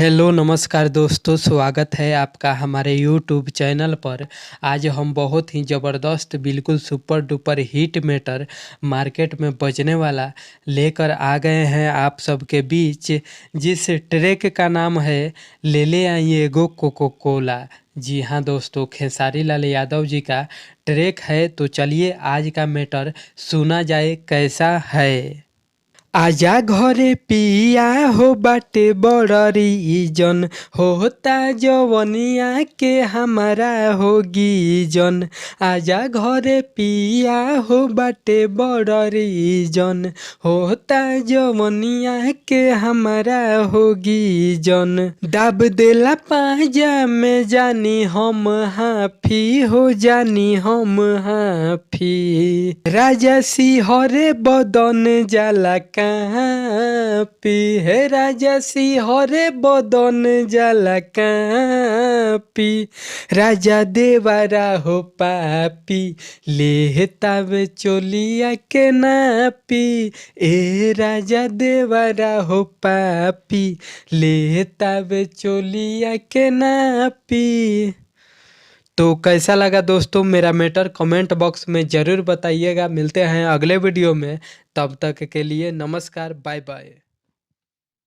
Hello नमस्कार दोस्तों, स्वागत है आपका हमारे यूट्यूब चैनल पर। आज हम बहुत ही ज़बरदस्त बिल्कुल super duper hit matter market में बजने वाला लेकर आ गए हैं आप सबके बीच, जिस ट्रैक का नाम है ले ले आइए एगो कोको कोला। जी हाँ दोस्तों, खेसारी लाल यादव जी का ट्रैक है। तो चलिए आज का मैटर सुना जाए कैसा है। आजा घरे पिया हो बाटे बड़री जन होता जवनिया के हमारा होगी जन। आजा घरे पिया हो बाटे बड़री जन होता जवनिया के हमारा होगी जन। दाब देला पाजा में जानी हम हाफी हो जानी हम हाफी। राजा सिंहरे बदन जाला कापी है राजा सिंहरे बदन जाला कापी। राजा देवारा हो पापी ले तावे चोलिया के नापी। ए राजा देवारा हो पापी ले तावे चोलिया के नापी। तो कैसा लगा दोस्तों मेरा मैटर, कमेंट बॉक्स में ज़रूर बताइएगा। मिलते हैं अगले वीडियो में, तब तक के लिए नमस्कार, बाय बाय।